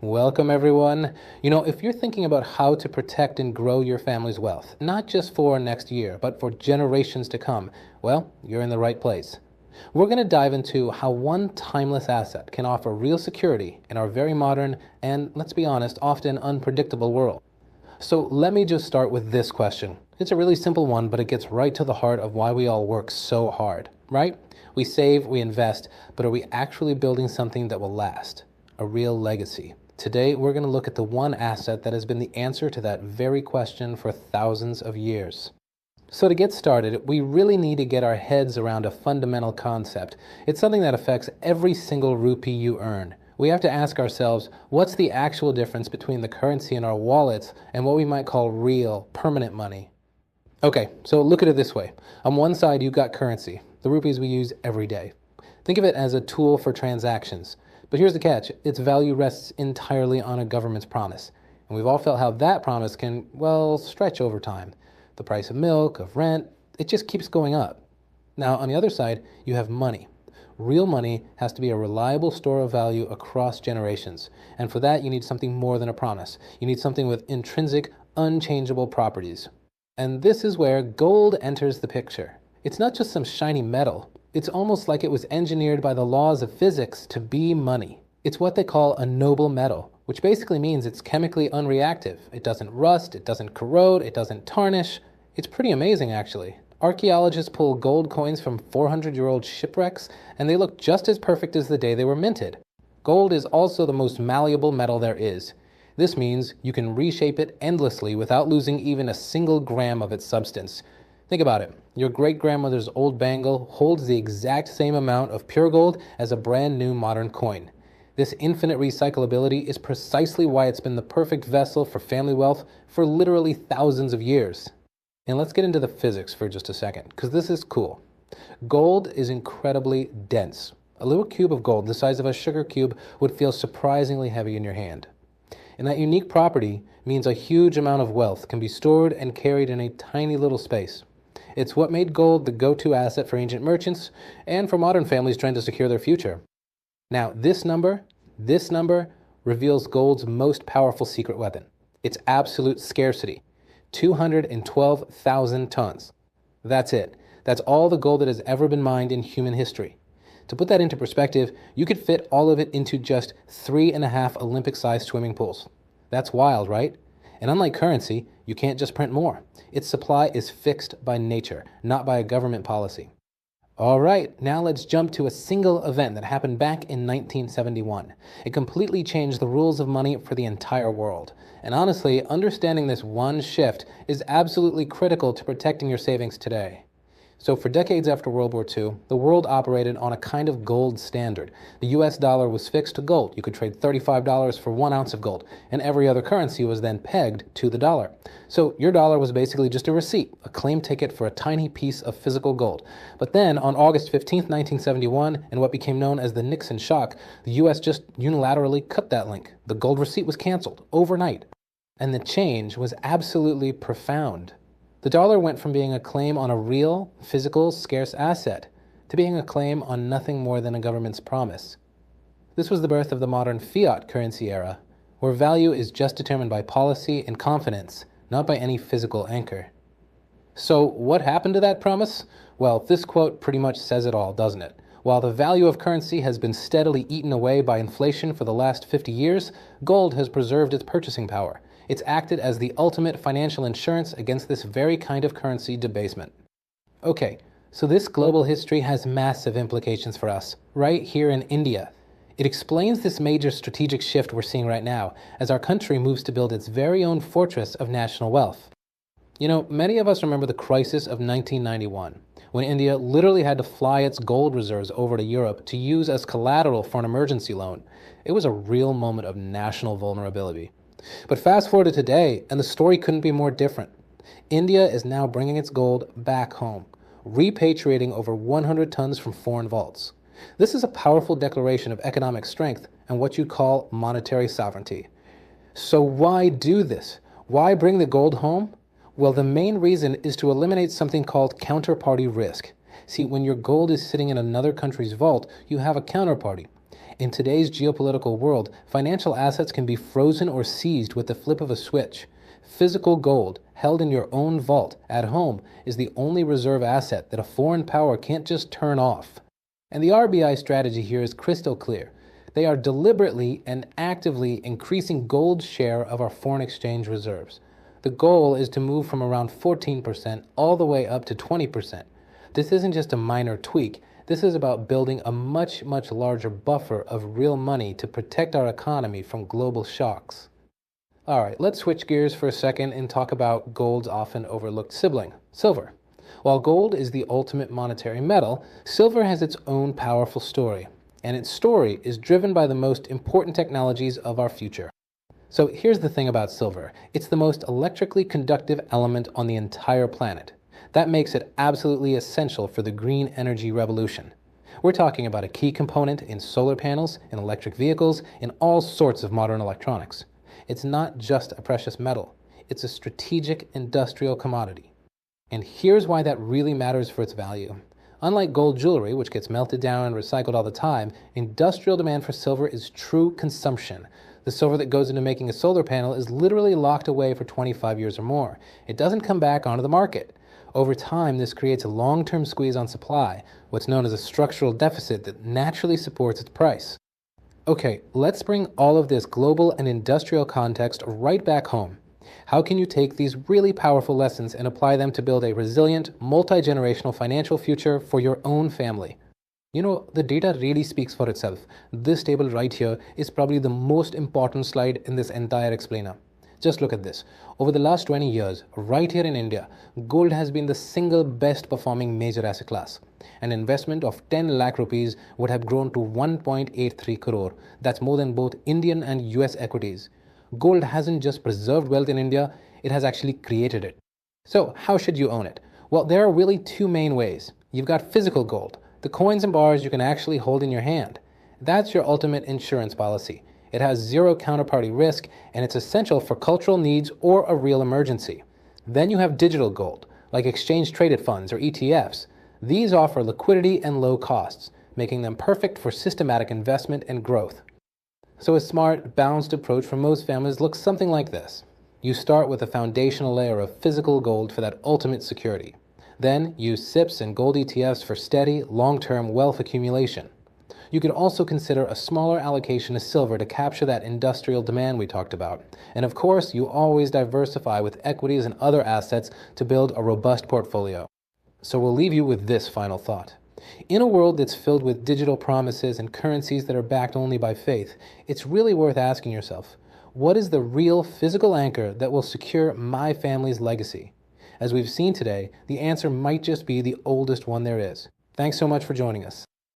Welcome, everyone. If you're thinking about how to protect and grow your family's wealth, not just for next year, but for generations to come, well, you're in the right place. We're going to dive into how one timeless asset can offer real security in our very modern and, let's be honest, often unpredictable world. So let me just start with this question. It's a really simple one, but it gets right to the heart of why we all work so hard, right? We save, we invest, but are we actually building something that will last? A real legacy? Today, we're going to look at the one asset that has been the answer to that very question for thousands of years. So to get started, we really need to get our heads around a fundamental concept. It's something that affects every single rupee you earn. We have to ask ourselves, what's the actual difference between the currency in our wallets and what we might call real, permanent money? Okay, so look at it this way. On one side, you've got currency, the rupees we use every day. Think of it as a tool for transactions. But here's the catch. Its value rests entirely on a government's promise. And we've all felt how that promise can, stretch over time. The price of milk, of rent, it just keeps going up. Now, on the other side, you have money. Real money has to be a reliable store of value across generations. And for that, you need something more than a promise. You need something with intrinsic, unchangeable properties. And this is where gold enters the picture. It's not just some shiny metal. It's almost like it was engineered by the laws of physics to be money. It's what they call a noble metal, which basically means it's chemically unreactive. It doesn't rust, it doesn't corrode, it doesn't tarnish. It's pretty amazing, actually. Archaeologists pull gold coins from 400-year-old shipwrecks, and they look just as perfect as the day they were minted. Gold is also the most malleable metal there is. This means you can reshape it endlessly without losing even a single gram of its substance. Think about it. Your great-grandmother's old bangle holds the exact same amount of pure gold as a brand new modern coin. This infinite recyclability is precisely why it's been the perfect vessel for family wealth for literally thousands of years. And let's get into the physics for just a second, because this is cool. Gold is incredibly dense. A little cube of gold the size of a sugar cube would feel surprisingly heavy in your hand. And that unique property means a huge amount of wealth can be stored and carried in a tiny little space. It's what made gold the go-to asset for ancient merchants and for modern families trying to secure their future. Now, this number reveals gold's most powerful secret weapon. Its absolute scarcity, 212,000 tons. That's it. That's all the gold that has ever been mined in human history. To put that into perspective, you could fit all of it into just 3.5 Olympic-sized swimming pools. That's wild, right? And unlike currency, you can't just print more. Its supply is fixed by nature, not by a government policy. All right, now let's jump to a single event that happened back in 1971. It completely changed the rules of money for the entire world. And honestly, understanding this one shift is absolutely critical to protecting your savings today. So for decades after World War II, the world operated on a kind of gold standard. The US dollar was fixed to gold. You could trade $35 for 1 ounce of gold, and every other currency was then pegged to the dollar. So your dollar was basically just a receipt, a claim ticket for a tiny piece of physical gold. But then on August 15, 1971, in what became known as the Nixon shock, the US just unilaterally cut that link. The gold receipt was canceled overnight. And the change was absolutely profound. The dollar went from being a claim on a real, physical, scarce asset to being a claim on nothing more than a government's promise. This was the birth of the modern fiat currency era, where value is just determined by policy and confidence, not by any physical anchor. So what happened to that promise? Well, this quote pretty much says it all, doesn't it? While the value of currency has been steadily eaten away by inflation for the last 50 years, gold has preserved its purchasing power. It's acted as the ultimate financial insurance against this very kind of currency debasement. Okay, so this global history has massive implications for us, right here in India. It explains this major strategic shift we're seeing right now as our country moves to build its very own fortress of national wealth. Many of us remember the crisis of 1991, when India literally had to fly its gold reserves over to Europe to use as collateral for an emergency loan. It was a real moment of national vulnerability. But fast forward to today, and the story couldn't be more different. India is now bringing its gold back home, repatriating over 100 tons from foreign vaults. This is a powerful declaration of economic strength and what you'd call monetary sovereignty. So why do this? Why bring the gold home? Well, the main reason is to eliminate something called counterparty risk. See, when your gold is sitting in another country's vault, you have a counterparty. In today's geopolitical world, financial assets can be frozen or seized with the flip of a switch. Physical gold, held in your own vault at home, is the only reserve asset that a foreign power can't just turn off. And the RBI strategy here is crystal clear. They are deliberately and actively increasing gold's share of our foreign exchange reserves. The goal is to move from around 14% all the way up to 20%. This isn't just a minor tweak. This is about building a much larger buffer of real money to protect our economy from global shocks. All right, let's switch gears for a second and talk about gold's often overlooked sibling, silver. While gold is the ultimate monetary metal, silver has its own powerful story, and its story is driven by the most important technologies of our future. So here's the thing about silver. It's the most electrically conductive element on the entire planet. That makes it absolutely essential for the green energy revolution. We're talking about a key component in solar panels, in electric vehicles, in all sorts of modern electronics. It's not just a precious metal. It's a strategic industrial commodity. And here's why that really matters for its value. Unlike gold jewelry, which gets melted down and recycled all the time, industrial demand for silver is true consumption. The silver that goes into making a solar panel is literally locked away for 25 years or more. It doesn't come back onto the market. Over time, this creates a long-term squeeze on supply, what's known as a structural deficit that naturally supports its price. Okay, let's bring all of this global and industrial context right back home. How can you take these really powerful lessons and apply them to build a resilient, multi-generational financial future for your own family? You know, the data really speaks for itself. This table right here is probably the most important slide in this entire explainer. Just look at this. Over the last 20 years, right here in India, gold has been the single best performing major asset class. An investment of 10 lakh rupees would have grown to 1.83 crore. That's more than both Indian and US equities. Gold hasn't just preserved wealth in India, it has actually created it. So how should you own it? Well, there are really two main ways. You've got physical gold, the coins and bars you can actually hold in your hand. That's your ultimate insurance policy. It has zero counterparty risk, and it's essential for cultural needs or a real emergency. Then you have digital gold, like exchange-traded funds or ETFs. These offer liquidity and low costs, making them perfect for systematic investment and growth. So a smart, balanced approach for most families looks something like this. You start with a foundational layer of physical gold for that ultimate security. Then use SIPs and gold ETFs for steady, long-term wealth accumulation. You could also consider a smaller allocation of silver to capture that industrial demand we talked about. And of course, you always diversify with equities and other assets to build a robust portfolio. So we'll leave you with this final thought. In a world that's filled with digital promises and currencies that are backed only by faith, it's really worth asking yourself, what is the real physical anchor that will secure my family's legacy? As we've seen today, the answer might just be the oldest one there is. Thanks so much for joining us.